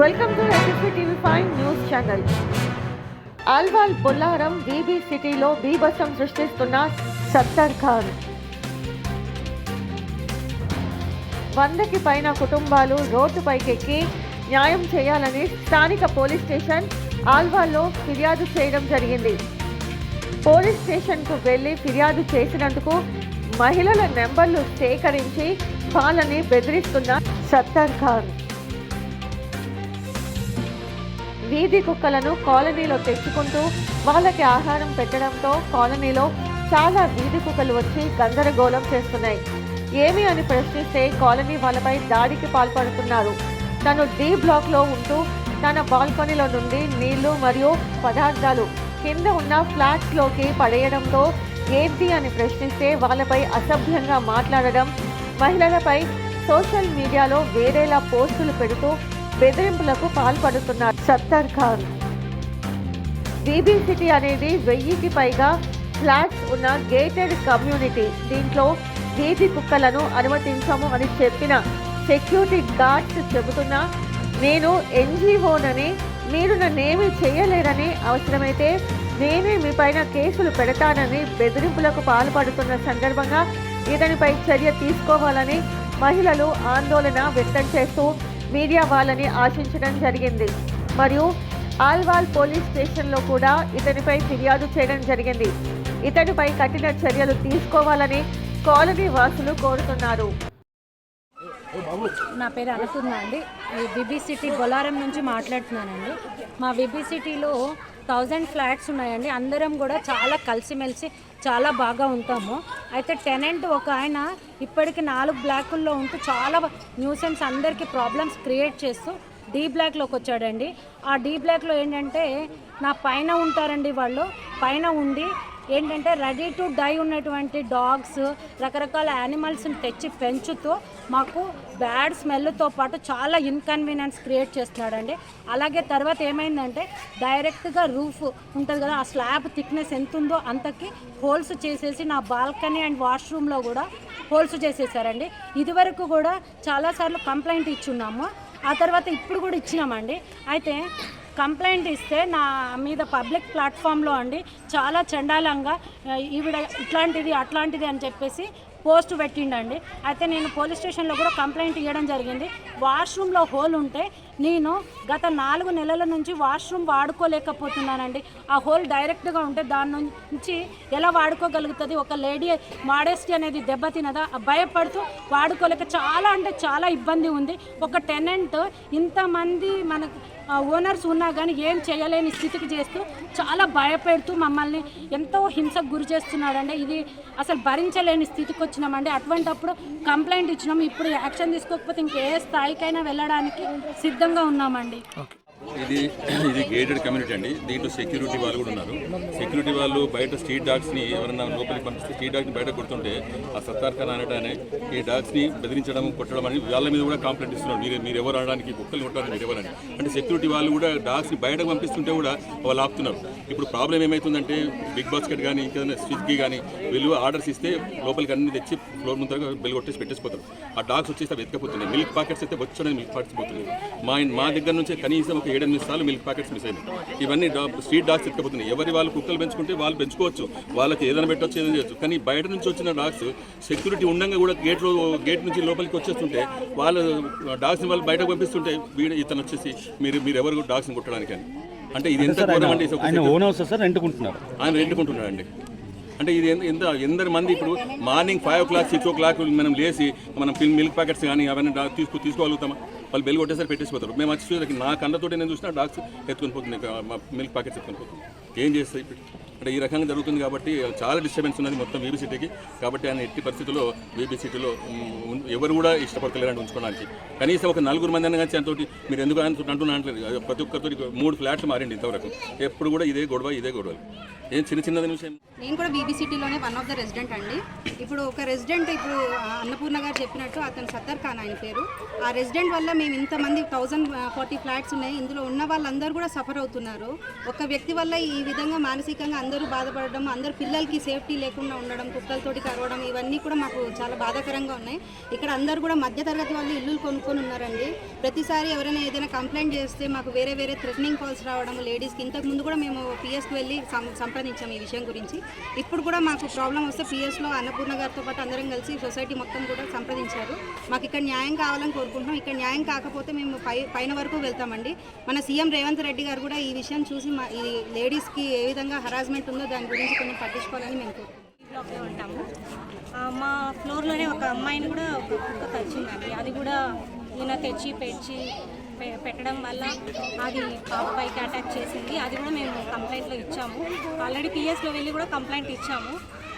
Welcome to SSP TV five news channel. Alwal Bollaram బీబీ సిటీలో బీభత్సం సృష్టిస్తున్న సత్తర్ ఖాన్. 100కి పైన కుటుంబాలు రోడ్డుపైకెక్కి న్యాయం చేయాలని స్థానిక పోలీస్ స్టేషన్ ఆల్వాల్లో ఫిర్యాదు చేయడం జరిగింది. పోలీస్ స్టేషన్కు వెళ్లి ఫిర్యాదు చేసినందుకు మహిళల నెంబర్లు సేకరించి వాళ్ళని బెదిరిస్తున్న సత్తర్ ఖాన్. వీధి కుక్కలను కాలనీలో తెచ్చుకుంటూ వాళ్ళకి ఆహారం పెట్టడంతో కాలనీలో చాలా వీధి కుక్కలు వచ్చి గందరగోళం చేస్తున్నాయి. ఏమి అని ప్రశ్నిస్తే కాలనీ వాళ్ళపై దాడికి పాల్పడుతున్నారు. తను డి బ్లాక్లో ఉంటూ తన బాల్కనీలో నుండి నీళ్లు మరియు పదార్థాలు కింద ఉన్న ఫ్లాట్స్లోకి పడేయడంతో ఏంటి అని ప్రశ్నిస్తే వాళ్ళపై అసభ్యంగా మాట్లాడడం, మహిళలపై సోషల్ మీడియాలో వేరేలా పోస్టులు పెడుతూ బెదిరింపులకు పాల్పడుతున్నారు సత్తర్ ఖాన్. బీబీ సిటీ అనేది 1000కి పైగా ఫ్లాట్స్ ఉన్న గేటెడ్ కమ్యూనిటీ. దీంట్లో వీధి కుక్కలను అనుమతించము అని చెప్పిన సెక్యూరిటీ గార్డ్స్ చెబుతున్నా, నేను ఎన్జిఓనని, మీరు నన్నేమీ చేయలేరని, అవసరమైతే నేనే మీ పైన కేసులు పెడతానని బెదిరింపులకు పాల్పడుతున్న సందర్భంగా ఇతనిపై చర్య తీసుకోవాలని మహిళలు ఆందోళన వ్యక్తం చేస్తూ మీడియా వాళ్ళని ఆశించడం జరిగింది. మరియు ఆల్వాల్ పోలీస్ స్టేషన్లో కూడా ఇతనిపై ఫిర్యాదు చేయడం జరిగింది. ఇతనిపై కఠిన చర్యలు తీసుకోవాలని కాలనీ వాసులు కోరుతున్నారు. నా పేరు అనుకున్నా అండి. బీబీ సిటీ బొల్లారం నుంచి మాట్లాడుతున్నానండి. మా బీబీ సిటీలో 1000 ఫ్లాట్స్ ఉన్నాయండి. అందరం కూడా చాలా కలిసిమెలిసి చాలా బాగా ఉంటాము. అయితే టెనెంట్ ఒక ఆయన ఇప్పటికి 4 బ్లాకుల్లో ఉంటూ చాలా న్యూసెన్స్ అందరికీ ప్రాబ్లమ్స్ క్రియేట్ చేస్తూ డి బ్లాక్లోకి వచ్చాడండి. ఆ డి బ్లాక్లో ఏంటంటే నా పైన ఉంటారండి, వాళ్ళు పైన ఉండి ఏంటంటే రెడీ టు డై ఉన్నటువంటి డాగ్స్, రకరకాల యానిమల్స్ని తెచ్చి పెంచుతూ మాకు బ్యాడ్ స్మెల్తో పాటు చాలా ఇన్కన్వీనియన్స్ క్రియేట్ చేస్తున్నాడండి. అలాగే తర్వాత ఏమైందంటే డైరెక్ట్గా రూఫ్ ఉంటుంది కదా, ఆ స్లాబ్ థిక్నెస్ ఎంత ఉందో అంతకి హోల్స్ చేసేసి నా బాల్కనీ అండ్ వాష్రూమ్లో కూడా హోల్స్ చేసేసారండి. ఇదివరకు కూడా చాలాసార్లు కంప్లైంట్ ఇచ్చున్నాము, ఆ తర్వాత ఇప్పుడు కూడా ఇచ్చినామండి. అయితే కంప్లైంట్ ఇస్తే నా మీద పబ్లిక్ ప్లాట్ఫామ్లో అండి చాలా చండాలంగా ఈవిడ ఇట్లాంటిది అట్లాంటిది అని చెప్పేసి పోస్ట్ పెట్టిండండి. అయితే నేను పోలీస్ స్టేషన్లో కూడా కంప్లైంట్ ఇవ్వడం జరిగింది. వాష్రూమ్లో హోల్ ఉంటే నేను గత 4 నెలల నుంచి వాష్రూమ్ వాడుకోలేకపోతున్నానండి. ఆ హోల్ డైరెక్ట్గా ఉంటే దాని నుంచి ఎలా వాడుకోగలుగుతుంది? ఒక లేడీ మాడెస్టీ అనేది దెబ్బతినదా? భయపడుతూ వాడుకోలేక చాలా అంటే చాలా ఇబ్బంది ఉంది. ఒక టెనెంట్ ఇంతమంది మనకు ఓనర్స్ ఉన్నా కానీ ఏం చేయలేని స్థితికి చేస్తూ చాలా భయపెడుతూ మమ్మల్ని ఎంతో హింసకు గురి చేస్తున్నాడండి. ఇది అసలు భరించలేని స్థితికి వచ్చినామండి. అటువంటప్పుడు కంప్లైంట్ ఇచ్చినాము. ఇప్పుడు యాక్షన్ తీసుకోకపోతే ఇంకే స్థాయికైనా వెళ్ళడానికి సిద్ధంగా ఉన్నామండి. ఇది గేటెడ్ కమ్యూనిటీ అండి. దీంట్లో సెక్యూరిటీ వాళ్ళు కూడా ఉన్నారు. సెక్యూరిటీ వాళ్ళు బయట స్ట్రీట్ డాగ్స్ని ఎవరైనా లోపలికి పంపిస్తే స్ట్రీట్ డాగ్స్ని బయట కొడుతుంటే ఆ సత్తార్ ఖాన్ అనేటానే ఈ డాగ్స్ని బెదిరించడం, కొట్టడం అని వాళ్ళ మీద కూడా కంప్లైంట్ ఇస్తున్నారు. మీరు ఎవరు అనడానికి, కుక్కలు కొట్టాలని మీరు ఎవరని. అంటే సెక్యూరిటీ వాళ్ళు కూడా డాగ్స్ని బయటకు పంపిస్తుంటే కూడా వాళ్ళు ఆపుతున్నారు. ఇప్పుడు ప్రాబ్లం ఏమవుతుందంటే బిగ్ బాస్కెట్ కానీ ఇంకేదైనా స్విగ్గీ కానీ వీళ్ళు ఆర్డర్స్ ఇస్తే లోపలికి అన్ని తెచ్చి ఫ్లోర్ ముందరగా బెల్ కొట్టేసి పెట్టేసిపోతారు. ఆ డాగ్స్ వచ్చేసి వెతకపోతున్నాయి. మిల్క్ ప్యాకెట్స్ అయితే వచ్చి మిల్క్ ప్యాకెట్స్ పోతున్నాయి. మా దగ్గర నుంచి కనీసం ఒక 7-8 సార్లు మిల్క్ ప్యాకెట్స్ మిస్ అయినాయి. ఇవన్నీ స్ట్రీట్ డాగ్స్ ఎత్తుకపోతున్నాయి. ఎవరి వాళ్ళు కుక్కలు పెంచుకుంటే వాళ్ళు పెంచుకోవచ్చు, వాళ్ళకి ఏదైనా పెట్టవచ్చు, ఏదైనా చేయొచ్చు. కానీ బయట నుంచి వచ్చిన డాగ్స్ సెక్యూరిటీ ఉండగా కూడా గేట్ నుంచి లోపలికి వచ్చేస్తుంటే వాళ్ళు డాగ్స్ని వాళ్ళు బయటకు పంపిస్తుంటే ఇతను వచ్చేసి మీరు ఎవరు డాగ్స్ని కొట్టడానికి అని. అంటే ఇది ఎంత ఘోరం అండి. ఆయన రెంట్కుంటున్నాడు అండి. అంటే ఇది ఎందరి మంది ఇప్పుడు మార్నింగ్ 5 o'clock 6 o'clock మనం లేచి మనం మిల్క్ ప్యాకెట్స్ కానీ అవన్నీ తీసుకోగలుగుతామా? వాళ్ళు బెల్ కొట్టేసరికి పెట్టేసిపోతారు. మేము వచ్చి చూసి నా కళ్ళతోటి నేను చూసినా డాగ్స్ ఎత్తుకొని పోతుంది, మిల్క్ ప్యాకెట్స్ ఎత్తుకొని పోతుంది. ఏం చేస్తాయి ఇప్పుడు? అంటే ఈ రకంగా జరుగుతుంది కాబట్టి చాలా డిస్టర్బెన్స్ ఉన్నది మొత్తం బీబీ సిటీకి. కాబట్టి ఆయన ఎట్టి పరిస్థితుల్లో బీబీ సిటీలో ఎవరు కూడా ఇష్టపడతలేరండి ఉంచుకోవడానికి. కనీసం ఒక 4 మంది అన్న కానీ అంతటి మీరు ఎందుకు అంటున్నా అంటలేదు. ప్రతి ఒక్కరితో 3 ఫ్లాట్లు మారిండి ఇంతవరకు. ఎప్పుడు కూడా ఇదే గొడవ. ఏం చిన్న చిన్నది విషయం. నేను కూడా బీబీసిటీలోనే వన్ ఆఫ్ ద రెసిడెంట్ అండి. ఇప్పుడు ఒక రెసిడెంట్ ఇప్పుడు అన్నపూర్ణ గారు చెప్పినట్టు అతను సత్తర్ ఖాన్ ఆయన పేరు. ఆ రెసిడెంట్ వల్ల మేము ఇంతమంది 1040 ఫ్లాట్స్ ఉన్నాయి, ఇందులో ఉన్న వాళ్ళందరూ కూడా సఫర్ అవుతున్నారు. ఒక వ్యక్తి వల్ల ఈ విధంగా మానసికంగా అందరూ బాధపడడం, అందరు పిల్లలకి సేఫ్టీ లేకుండా ఉండడం, కుక్కలతోటి కరవడం, ఇవన్నీ కూడా మాకు చాలా బాధాకరంగా ఉన్నాయి. ఇక్కడ అందరూ కూడా మధ్యతరగతి వాళ్ళు ఇల్లు కొనుక్కొని ఉన్నారండి. ప్రతిసారి ఎవరైనా ఏదైనా కంప్లైంట్ చేస్తే మాకు వేరే థ్రెటనింగ్ కాల్స్ రావడం లేడీస్కి. ఇంతకు ముందు కూడా మేము పిఎస్కి వెళ్ళి సంప్రదించాము ఈ విషయం గురించి. ఇప్పుడు కూడా మాకు ప్రాబ్లం వస్తే పిఎస్లో అన్నపూర్ణ గారితో పాటు అందరం కలిసి సొసైటీ మొత్తం కూడా సంప్రదించారు. మాకు ఇక్కడ న్యాయం కావాలని కోరుకుంటున్నాం. ఇక్కడ న్యాయం కాకపోతే మేము పైన వరకు వెళ్తామండి. మన సీఎం రేవంత్ రెడ్డి గారు కూడా ఈ విషయం చూసి ఈ లేడీస్కి ఏ విధంగా హరాస్మెంట్ ఉందో దాని గురించి కొంచెం పట్టించుకోవాలని మేము కోరుకుంటున్నాం. బ్లాక్లో ఉంటాము. మా ఫ్లోర్లోనే ఒక అమ్మాయిని కూడా ఒక కుక్క కరిచిందండి. అది కూడా ఈయన తెచ్చి పెట్టడం వల్ల అది పాపపైకి అటాక్ చేసింది. అది కూడా మేము కంప్లైంట్లో ఇచ్చాము. ఆల్రెడీ పిఎస్లో వెళ్ళి కూడా కంప్లైంట్ ఇచ్చాము.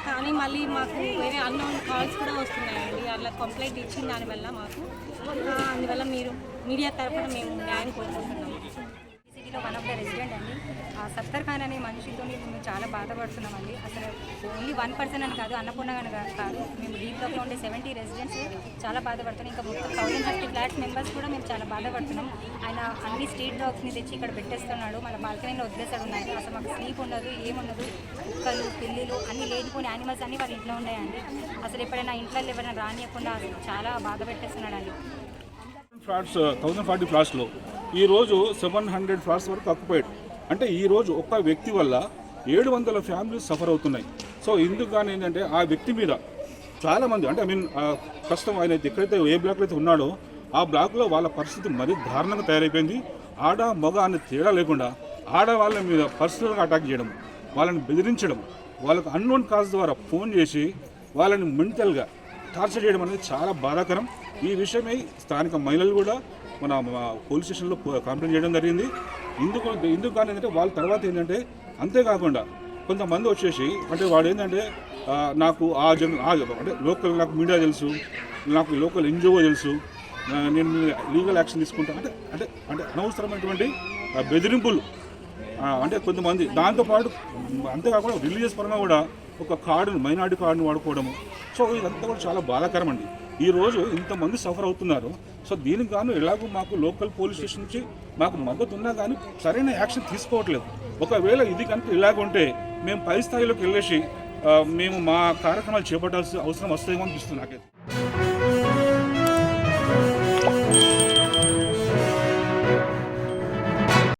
కానీ మళ్ళీ మాకు వేరే అన్నోన్ కాల్స్ కూడా వస్తున్నాయండి. అలా కంప్లైంట్ ఇచ్చిన దానివల్ల మాకు అందువల్ల మీరు మీడియా తరఫున మేము న్యాయం కోరుకుంటున్నాము. సిటీలో వన్ ఆఫ్ ద రెసిడెంట్ అండి. ఆ సత్తర్ ఖాన్ అనే మనిషితో మేము చాలా బాధపడుతున్నామండి. అసలు ఓన్లీ 1 పర్సన్ అని కాదు, అన్నపూర్ణ గారు కాదు, మేము డీ బ్లాక్లో ఉండే 70 రెసిడెంట్స్ చాలా బాధపడుతున్నాం. ఇంకా మొత్తం 1050 ఫ్లాట్స్ మెంబర్స్ కూడా మేము చాలా బాధపడుతున్నాం. ఆయన అన్ని స్ట్రీట్ డాగ్స్ని తెచ్చి ఇక్కడ పెట్టేస్తున్నాడు, మన బాల్కనీలో వదిలేస్తాడు ఉన్నాయి. అసలు మాకు స్లీప్ ఉండదు, ఏముండదు. కుక్కలు, పిల్లులు అన్నీ లేనిపోయిన యానిమల్స్ అన్నీ వాళ్ళ ఇంట్లో ఉన్నాయండి. అసలు ఎప్పుడైనా ఇంట్లో ఎవరైనా రానియకుండా అసలు చాలా బాధ పెట్టేస్తున్నాడండి. ఫ్లాట్స్ 1040 ఫ్లాట్స్లో ఈరోజు 700 ఫ్లాట్స్ వరకు ఆక్యుపైడ్. అంటే ఈరోజు ఒక్క వ్యక్తి వల్ల 700 ఫ్యామిలీస్ సఫర్ అవుతున్నాయి. సో ఇందుకు కానీ ఏంటంటే ఆ వ్యక్తి మీద చాలామంది అంటే ప్రస్తుతం ఆయన ఎక్కడైతే ఏ బ్లాక్లో అయితే ఉన్నాడో ఆ బ్లాక్లో వాళ్ళ పరిస్థితి మరీ దారుణంగా తయారైపోయింది. ఆడ మగ అనే తేడా లేకుండా ఆడవాళ్ళ మీద పర్సనల్గా అటాక్ చేయడం, వాళ్ళని బెదిరించడం, వాళ్ళకు అన్నోన్ కాల్స్ ద్వారా ఫోన్ చేసి వాళ్ళని మెంటల్గా టార్చర్ చేయడం అనేది చాలా బాధాకరం. ఈ విషయమై స్థానిక మహిళలు కూడా మన పోలీస్ స్టేషన్లో కంప్లైంట్ చేయడం జరిగింది. ఇందుకు కానీ ఏంటంటే వాళ్ళ తర్వాత ఏంటంటే అంతేకాకుండా కొంతమంది వచ్చేసి అంటే వాడు ఏంటంటే నాకు అంటే లోకల్ నాకు మీడియా తెలుసు, నాకు లోకల్ ఎన్జిఓ తెలుసు, నేను లీగల్ యాక్షన్ తీసుకుంటా అంటే అంటే అంటే అనవసరమైనటువంటి బెదిరింపులు అంటే కొంతమంది. దాంతోపాటు అంతేకాకుండా రిలీజియస్ పరంగా కూడా ఒక కార్డును మైనారిటీ కార్డును వాడుకోవడము. సో ఇదంతా కూడా చాలా బాధాకరం అండి. ఈరోజు ఇంతమంది సఫర్ అవుతున్నారు. సో దీనికి గాను ఎలాగో మాకు లోకల్ పోలీస్ స్టేషన్ నుంచి మాకు మద్దతు ఉన్నా కానీ సరైన యాక్షన్ తీసుకోవట్లేదు. ఒకవేళ ఇది కనుక ఇలాగుంటే మేము పై స్థాయిలోకి వెళ్ళేసి మేము మా కార్యక్రమాలు చేపట్టాల్సిన అవసరం వస్తుందేమో అనిపిస్తుంది నాకైతే.